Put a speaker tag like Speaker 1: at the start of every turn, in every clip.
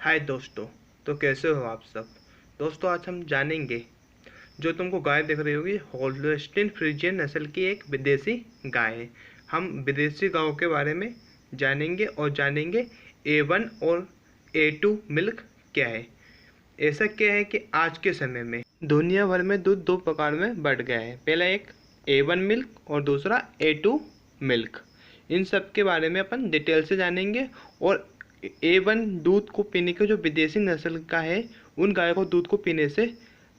Speaker 1: हाय दोस्तों। तो कैसे हो आप सब। दोस्तों आज हम जानेंगे, जो तुमको गाय दिख रही होगी होल्स्टीन फ्रीजियन नस्ल की एक विदेशी गाय है। हम विदेशी गायों के बारे में जानेंगे A1 और A2 मिल्क क्या है। ऐसा क्या है कि आज के समय में दुनिया भर में दूध दो प्रकार में बढ़ गया है। पहला एक A1 मिल्क और दूसरा A2 मिल्क। इन सब के बारे में अपन डिटेल से जानेंगे। और A1 दूध को पीने के जो विदेशी नस्ल का है, उन गायों को दूध को पीने से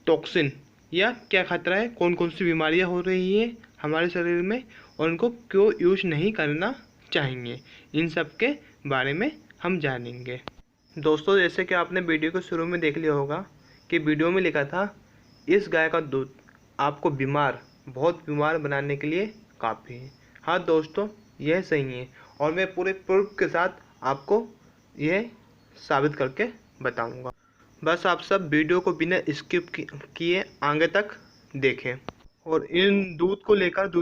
Speaker 1: टॉक्सिन या क्या खतरा है, कौन कौन सी बीमारियां हो रही है हमारे शरीर में, और उनको क्यों यूज नहीं करना चाहिए, इन सब के बारे में हम जानेंगे। दोस्तों जैसे कि आपने वीडियो के शुरू में देख लिया होगा कि वीडियो में लिखा था इस गाय का दूध आपको बहुत बीमार बनाने के लिए काफ़ी है। हाँ दोस्तों, यह सही है और मैं पूरे प्रूफ के साथ आपको यह साबित करके बताऊंगा। बस आप सब वीडियो को बिना स्किप किए आगे तक देखें। और इन दूध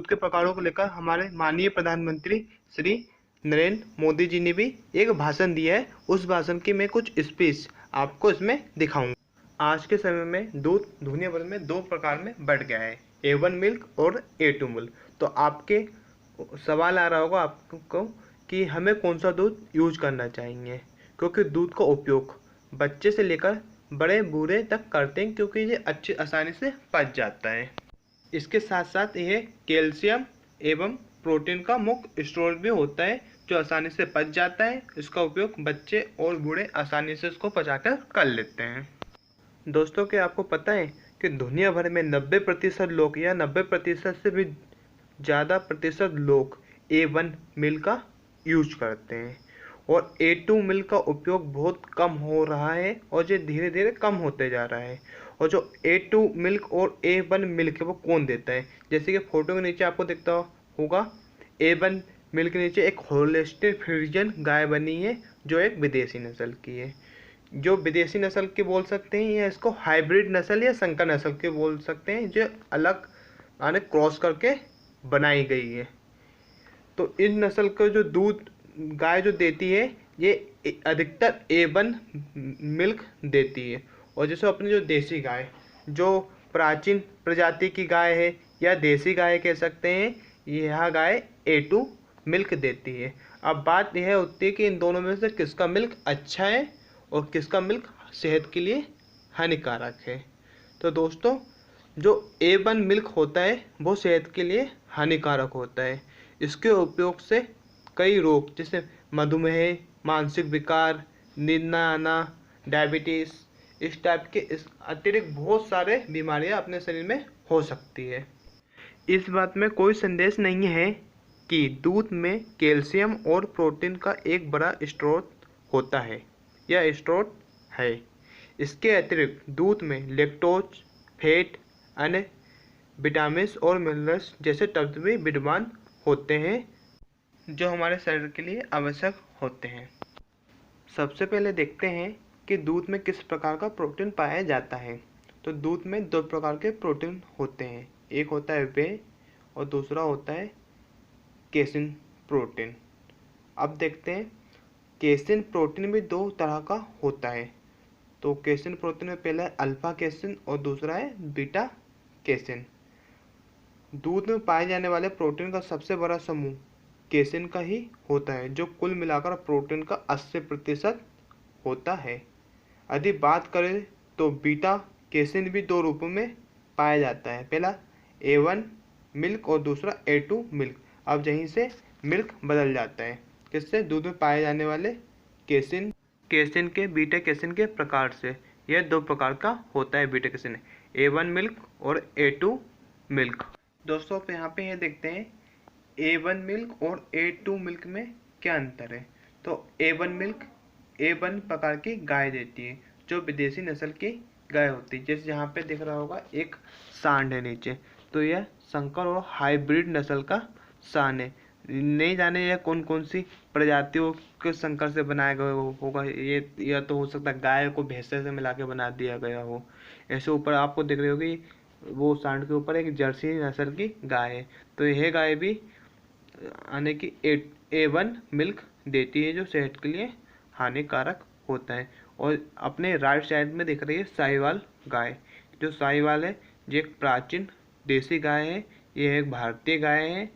Speaker 1: के प्रकारों को लेकर हमारे माननीय प्रधानमंत्री श्री नरेंद्र मोदी जी ने भी एक भाषण दिया है। उस भाषण की मैं कुछ स्पीच आपको इसमें दिखाऊंगा। आज के समय में दूध दुनिया भर में दो प्रकार में बढ़ गया है, A1 मिल्क और A2 मिल्क। तो आपके सवाल आ रहा होगा आपको कि हमें कौन सा दूध यूज करना चाहिए, क्योंकि दूध का उपयोग बच्चे से लेकर बड़े बूढ़े तक करते हैं, क्योंकि ये अच्छी आसानी से पच जाता है। इसके साथ साथ यह कैल्शियम एवं प्रोटीन का मुख्य स्रोत भी होता है, जो आसानी से पच जाता है। इसका उपयोग बच्चे और बूढ़े आसानी से इसको पचाकर कर लेते हैं। दोस्तों क्या आपको पता है कि दुनिया भर में 90% लोग या 90% से भी ज़्यादा प्रतिशत लोग A1 मिल्क का यूज करते हैं, और A2 मिल्क का उपयोग बहुत कम हो रहा है और ये धीरे धीरे कम होते जा रहा है। और जो A2 मिल्क और A1 मिल्क है वो कौन देता है, जैसे कि फोटो के नीचे आपको दिखता होगा A1 मिल्क के नीचे एक होल्स्टीन फ्रीजियन गाय बनी है, जो एक विदेशी नस्ल की है। जो विदेशी नस्ल के बोल सकते हैं, या इसको हाइब्रिड नस्ल या संकर नस्ल के बोल सकते हैं, जो अलग माने क्रॉस करके बनाई गई है। तो इन नस्ल का जो दूध गाय जो देती है, ये अधिकतर A1 मिल्क देती है। और जैसे अपनी जो देसी गाय, जो प्राचीन प्रजाति की गाय है या देसी गाय कह सकते हैं, यह गाय A2 मिल्क देती है। अब बात यह होती है कि इन दोनों में से किसका मिल्क अच्छा है और किसका मिल्क सेहत के लिए हानिकारक है। तो दोस्तों जो A1 मिल्क होता है वो सेहत के लिए हानिकारक होता है। इसके उपयोग से कई रोग जैसे मधुमेह, मानसिक विकार, नींद न आना, डायबिटीज़, इस टाइप के इस अतिरिक्त बहुत सारे बीमारियां अपने शरीर में हो सकती है। इस बात में कोई संदेश नहीं है कि दूध में कैल्शियम और प्रोटीन का एक बड़ा स्रोत होता है या स्रोत है। इसके अतिरिक्त दूध में लैक्टोज, फैट, अन्य विटामिन और मिनरल्स जैसे तत्व भी विद्यमान होते हैं, जो हमारे शरीर के लिए आवश्यक होते हैं। सबसे पहले देखते हैं कि दूध में किस प्रकार का प्रोटीन पाया जाता है। तो दूध में दो प्रकार के प्रोटीन होते हैं, एक होता है वे और दूसरा होता है केसिन प्रोटीन। अब देखते हैं केसिन प्रोटीन भी दो तरह का होता है। तो केसिन प्रोटीन में पहला है अल्फा केसिन और दूसरा है बीटा केसिन। दूध में पाए जाने वाले प्रोटीन का सबसे बड़ा समूह केसिन का ही होता है, जो कुल मिलाकर प्रोटीन का 80% होता है। यदि बात करें तो बीटा केसिन भी दो रूपों में पाया जाता है, पहला A1 मिल्क और दूसरा A2 मिल्क। अब यहीं से मिल्क बदल जाता है, किससे, दूध में पाए जाने वाले केसिन के बीटा केसिन के प्रकार से। यह दो प्रकार का होता है बीटा केसिन, A1 मिल्क और A2 मिल्क। दोस्तों आप यहाँ पे ये देखते हैं A1 मिल्क और A2 मिल्क में क्या अंतर है। तो A1 मिल्क A1 प्रकार की गाय देती है, जो विदेशी नस्ल की गाय होती है। जैसे यहाँ पे दिख रहा होगा एक सांड है नीचे, तो यह संकर और हाइब्रिड नस्ल का सांड है। नहीं जाने यह कौन कौन सी प्रजातियों के संकर से बनाया गया होगा, ये या तो हो सकता है गाय को भैंसे से मिला के बना दिया गया हो। ऐसे ऊपर आपको दिख रही होगी वो सांड के ऊपर एक जर्सी नस्ल की गाय है। तो यह गाय भी आने की A1 मिल्क देती है, जो सेहत के लिए हानिकारक होता है। और अपने राइट साइड में दिख रही है साहिवाल गाय। जो साहिवाल है ये एक प्राचीन देसी गाय है, ये एक भारतीय गाय है।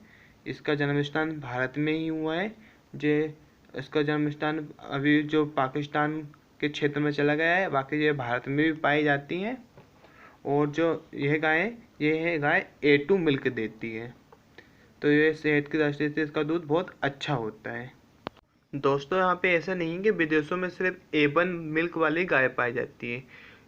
Speaker 1: इसका जन्म स्थान भारत में ही हुआ है। जे इसका जन्म स्थान अभी जो पाकिस्तान के क्षेत्र में चला गया है, बाकी ये भारत में भी पाई जाती हैं। और जो यह गाय है, ये है गाय A2 मिल्क देती है, तो ये सेहत की दृष्टि से इसका दूध बहुत अच्छा होता है। दोस्तों यहाँ पे ऐसा नहीं है कि विदेशों में सिर्फ A1 मिल्क वाली गाय पाई जाती है।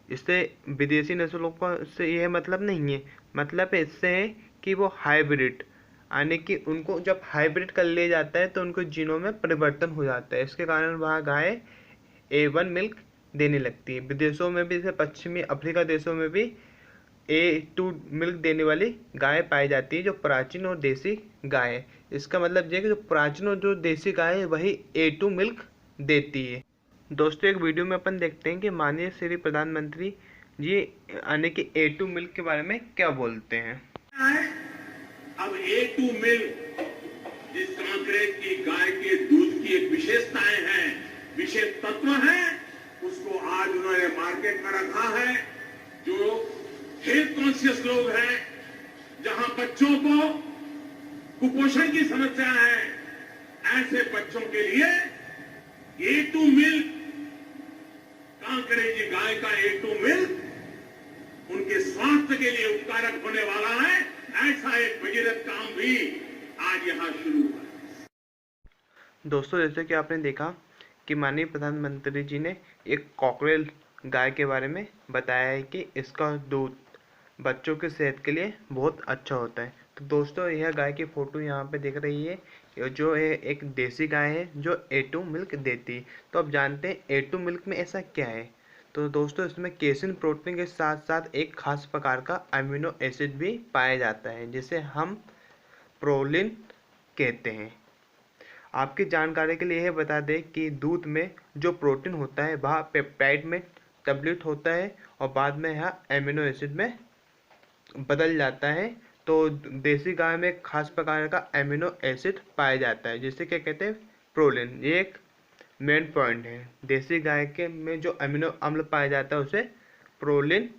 Speaker 1: इससे विदेशी नस्लों का से यह मतलब नहीं है, मतलब इससे है कि वो हाइब्रिड आने की, उनको जब हाइब्रिड कर लिया जाता है तो उनको जीनों में परिवर्तन हो जाता है, इसके कारण वह गाय A1 मिल्क देने लगती है। विदेशों में भी, जैसे पश्चिमी अफ्रीका देशों में भी A2 मिल्क देने वाली गाय पाई जाती है, जो प्राचीन और देसी गाय है। इसका मतलब ये है कि जो प्राचीन और जो देसी गाय है वही A2 मिल्क देती है। दोस्तों एक वीडियो में अपन देखते हैं कि माननीय श्री प्रधानमंत्री जी आने के A2 मिल्क के बारे में क्या बोलते हैं।
Speaker 2: अब A2 मिल्क जिस कांकरेज की गाय के दूध की एक विशेषताएं हैं, विशेष तत्व हैं, उसको आज उन्होंने मार्केट में रखा है। जो हेल्थ कॉन्शियस लोग हैं, जहां बच्चों को कुपोषण की समस्या है, ऐसे बच्चों के लिए A2 मिल्क, कांकरेजी गाय का A2 मिल्क उनके स्वास्थ्य के लिए उपकारक होने वाला है। ऐसा एक भगीरथ काम भी आज यहां शुरू हुआ।
Speaker 1: दोस्तों जैसे कि आपने देखा कि माननीय प्रधानमंत्री जी ने एक कॉकरेल गाय के बारे में बताया है कि इसका दूध बच्चों की सेहत के लिए बहुत अच्छा होता है। तो दोस्तों यह गाय की फ़ोटो यहाँ पे दिख रही है, जो है एक देसी गाय है जो A2 मिल्क देती है। तो अब जानते हैं A2 मिल्क में ऐसा क्या है। तो दोस्तों इसमें केसिन प्रोटीन के साथ साथ एक खास प्रकार का अमीनो एसिड भी पाया जाता है, जिसे हम प्रोलिन कहते हैं। आपकी जानकारी के लिए यह बता दें कि दूध में जो प्रोटीन होता है वह पेप्टाइड में तब्दील होता है और बाद में यह एमिनो एसिड में बदल जाता है। तो देसी गाय में खास प्रकार का एमिनो एसिड पाया जाता है, जिसे क्या कहते हैं, प्रोलिन। ये एक मेन पॉइंट है, देसी गाय के में जो अमीनो अम्ल पाया जाता है उसे प्रोलिन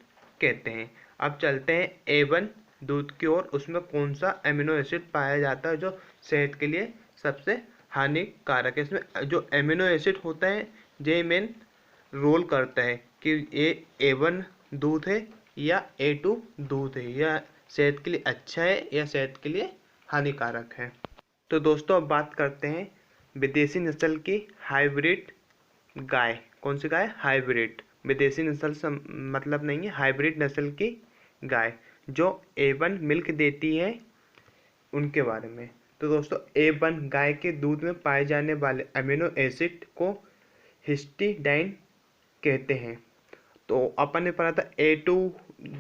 Speaker 1: कहते हैं। अब चलते हैं A1 दूध की ओर। उसमें कौन सा एमिनो एसिड पाया जाता है जो सेहत के लिए सबसे हानिकारक है। इसमें जो एमिनो एसिड होता है ये मेन रोल करता है कि ये A1 दूध है या A2 दूध है, या सेहत के लिए अच्छा है या सेहत के लिए हानिकारक है। तो दोस्तों अब बात करते हैं विदेशी नस्ल की हाइब्रिड गाय। कौन सी गाय? हाइब्रिड। विदेशी नस्ल से मतलब नहीं है, हाइब्रिड नस्ल की गाय जो A1 मिल्क देती है, उनके बारे में। तो दोस्तों A1 गाय के दूध में पाए जाने वाले अमीनो एसिड को हिस्टिडाइन कहते हैं। तो अपन ने पढ़ा था A2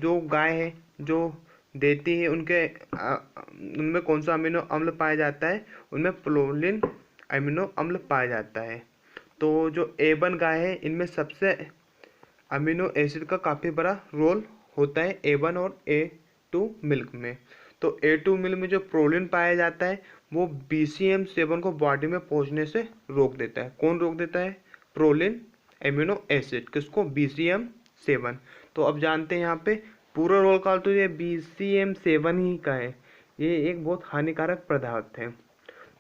Speaker 1: जो गाय है जो देती है उनमें कौन सा अमीनो अम्ल पाया जाता है, उनमें प्रोलिन अमीनो अम्ल पाया जाता है। तो जो A1 गाय है इनमें सबसे अमीनो एसिड का काफ़ी बड़ा रोल होता है A1 और A2 मिल्क में। तो A2 मिल्क में जो प्रोलिन पाया जाता है वो BCM7 को बॉडी में पहुंचने से रोक देता है। कौन रोक देता है? Proline amino acid. किसको? BCM7। तो अब जानते हैं यहाँ पे पूरा रोल कॉल तो ये BCM7 ही का है। ये एक बहुत हानिकारक पदार्थ है।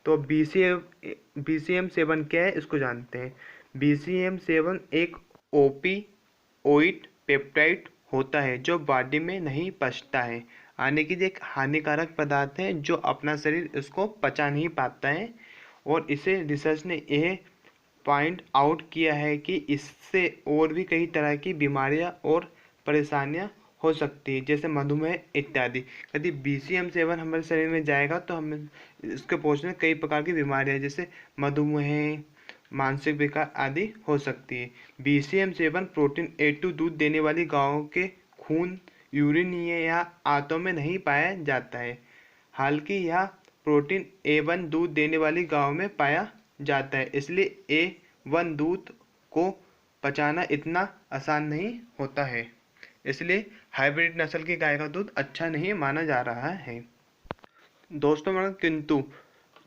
Speaker 1: तो BCM7 क्या है इसको जानते हैं। BCM7 एक ओपिओइड पेप्टाइड होता है जो बॉडी में नहीं पचता है, यानी कि एक हानिकारक पदार्थ है जो अपना शरीर इसको पचा नहीं पाता है। और इसे रिसर्च ने यह पॉइंट आउट किया है कि इससे और भी कई तरह की बीमारियां और परेशानियां हो सकती है, जैसे मधुमेह इत्यादि। यदि BCM7 हमारे शरीर में जाएगा तो हमें इसके पहुंचने कई प्रकार की बीमारियां जैसे मधुमेह, मानसिक विकार आदि हो सकती है। BCM7 प्रोटीन A2 दूध देने वाली गायों के खून, यूरिन या आंतों में नहीं पाया जाता है, हालांकि यह प्रोटीन A1 दूध देने वाली गायों में पाया जाता है। इसलिए A1 दूध को पचाना इतना आसान नहीं होता है, इसलिए हाइब्रिड नस्ल की गाय का दूध अच्छा नहीं माना जा रहा है। दोस्तों किंतु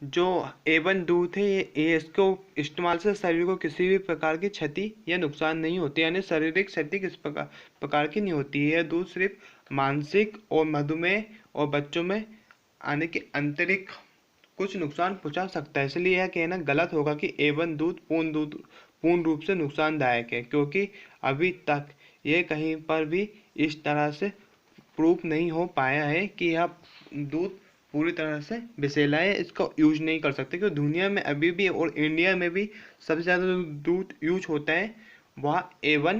Speaker 1: जो A1 दूध है ये इसको इस्तेमाल से शरीर को किसी भी प्रकार की क्षति या नुकसान नहीं होती, यानी शारीरिक क्षति किस प्रकार की नहीं होती है। यह दूध सिर्फ मानसिक और मधुमेह और बच्चों में आने के आंतरिक कुछ नुकसान पहुंचा सकता है। इसलिए यह कहना गलत होगा कि A1 दूध पूर्ण रूप से नुकसानदायक है, क्योंकि अभी तक ये कहीं पर भी इस तरह से प्रूफ नहीं हो पाया है कि यह दूध पूरी तरह से विषैला है, इसका यूज नहीं कर सकते। क्योंकि दुनिया में अभी भी और इंडिया में भी सबसे ज़्यादा जो दूध यूज होता है वह A1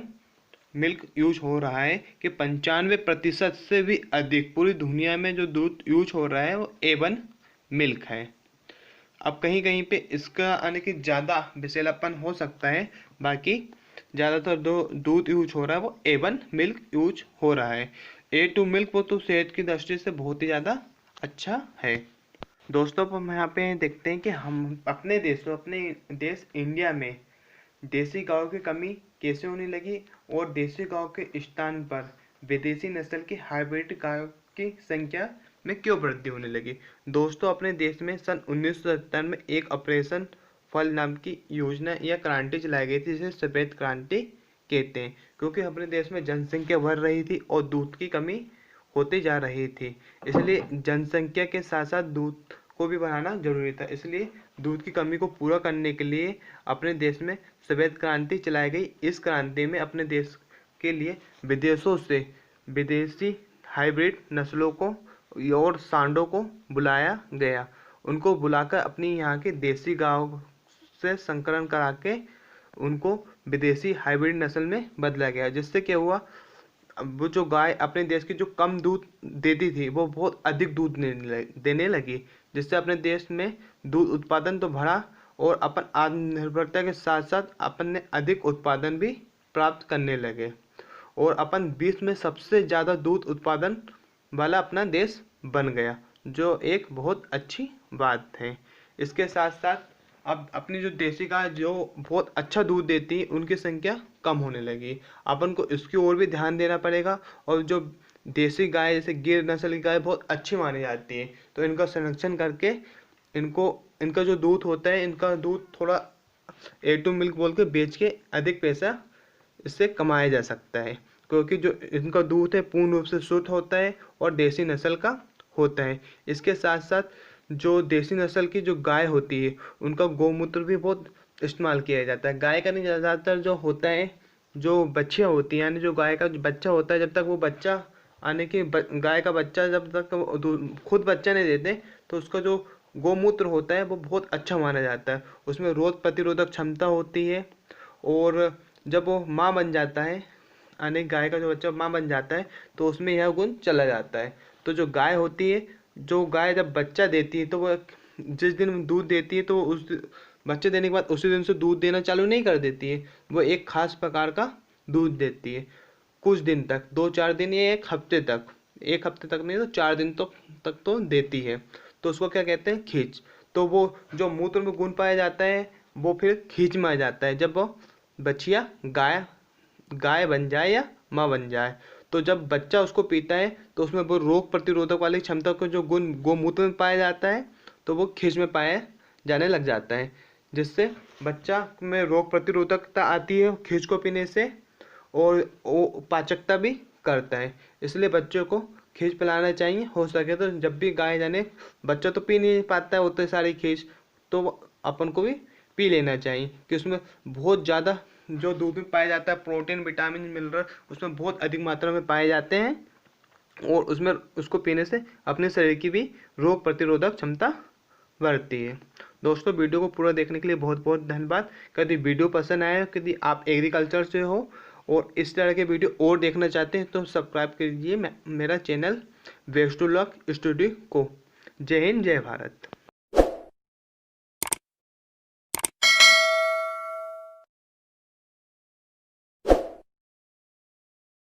Speaker 1: मिल्क यूज हो रहा है कि 95% से भी अधिक पूरी दुनिया में जो दूध यूज हो रहा है वो A1 मिल्क है। अब कहीं कहीं पे इसका आने की ज़्यादा विषैलापन हो सकता है, बाकी ज़्यादातर जो दूध यूज हो रहा है वो A1 मिल्क यूज हो रहा है। A2 मिल्क वो तो सेहत की दृष्टि से बहुत ही ज़्यादा अच्छा है। दोस्तों अब हम यहाँ पे देखते हैं कि हम अपने देश इंडिया में देसी गायों की कमी कैसे होने लगी और देसी गायों के स्थान पर विदेशी नस्ल की हाइब्रिड गायों की संख्या में क्यों वृद्धि होने लगी। दोस्तों अपने देश में सन 1970 में एक ऑपरेशन फल नाम की योजना या क्रांति चलाई गई थी, जिसे सफेद क्रांति कहते हैं, क्योंकि अपने देश में जनसंख्या बढ़ रही थी और दूध की कमी होती जा रही थी। इसलिए जनसंख्या के साथ साथ दूध को भी बढ़ाना जरूरी था। इसलिए दूध की कमी को पूरा करने के लिए अपने देश में सफेद क्रांति चलाई गई। इस क्रांति में अपने देश के लिए विदेशों से विदेशी हाइब्रिड नस्लों को और सांडों को बुलाया गया। उनको बुलाकर अपनी यहाँ के देसी गायों से संकरण करा के उनको विदेशी हाइब्रिड नस्ल में बदला गया, जिससे क्या हुआ, वो जो गाय अपने देश की जो कम दूध देती थी वो बहुत अधिक दूध देने लगी, जिससे अपने देश में दूध उत्पादन तो बढ़ा और अपन आत्मनिर्भरता के साथ साथ अपन ने अधिक उत्पादन भी प्राप्त करने लगे और अपन विश्व में सबसे ज़्यादा दूध उत्पादन वाला अपना देश बन गया, जो एक बहुत अच्छी बात है। इसके साथ साथ अब अपनी जो देसी गाय जो बहुत अच्छा दूध देती है उनकी संख्या कम होने लगी। अपन को इसकी ओर भी ध्यान देना पड़ेगा। और जो देसी गाय जैसे गिर नस्ल की गाय बहुत अच्छी मानी जाती है, तो इनका संरक्षण करके इनका जो दूध होता है, इनका दूध थोड़ा A2 मिल्क बोल के बेच के अधिक पैसा इससे कमाया जा सकता है, क्योंकि जो इनका दूध है पूर्ण रूप से शुद्ध होता है और देसी नस्ल का होता है। इसके साथ साथ जो देसी नस्ल की जो गाय होती है उनका गौमूत्र भी बहुत इस्तेमाल किया जाता है। गाय का नहीं, ज़्यादातर जो होता है जो बच्चियाँ होती हैं, यानी जो गाय का बच्चा होता है, जब तक वो बच्चा आने की गाय का बच्चा जब तक खुद बच्चा नहीं देते तो उसका जो गौमूत्र होता है वो बहुत अच्छा माना जाता है। उसमें रोग प्रतिरोधक क्षमता होती है और जब वो माँ बन जाता है, यानी गाय का जो बच्चा माँ बन जाता है, तो उसमें यह गुण चला जाता है। तो जो गाय होती है, जो गाय जब बच्चा देती है तो वह जिस दिन दूध देती है तो उस बच्चे देने के बाद उसी दिन से दूध देना चालू नहीं कर देती है। वो एक खास प्रकार का दूध देती है कुछ दिन तक, 2-4 दिन या एक हफ्ते तक, एक हफ्ते तक नहीं तो 4 दिन तक तो देती है। तो उसको क्या कहते हैं, खींच। तो वो जो मूत्र में गुण पाया जाता है वो फिर खींच में आ जाता है जब वो बच्चिया गाय बन जाए या माँ बन जाए। तो जब बच्चा उसको पीता है तो उसमें वो रोग प्रतिरोधक वाली क्षमता को जो गुण गौमूत्र में पाया जाता है तो वो खींच में पाया जाने लग जाता है, जिससे बच्चा में रोग प्रतिरोधकता आती है खींच को पीने से और वो पाचकता भी करता है। इसलिए बच्चों को खींच पिलाना चाहिए। हो सके तो जब भी गाय जाने, बच्चा तो पी नहीं पाता है उतनी सारी खींच, तो अपन को भी पी लेना चाहिए कि उसमें बहुत ज़्यादा जो दूध में पाया जाता है प्रोटीन, विटामिन, मिनरल उसमें बहुत अधिक मात्रा में पाए जाते हैं और उसमें उसको पीने से अपने शरीर की भी रोग प्रतिरोधक क्षमता बढ़ती है। दोस्तों वीडियो को पूरा देखने के लिए बहुत बहुत धन्यवाद। यदि वीडियो पसंद आया, यदि आप एग्रीकल्चर से हो और इस तरह के वीडियो और देखना चाहते हैं तो सब्सक्राइब कीजिए मेरा channel best to luck studio को। जय हिंद, जय भारत।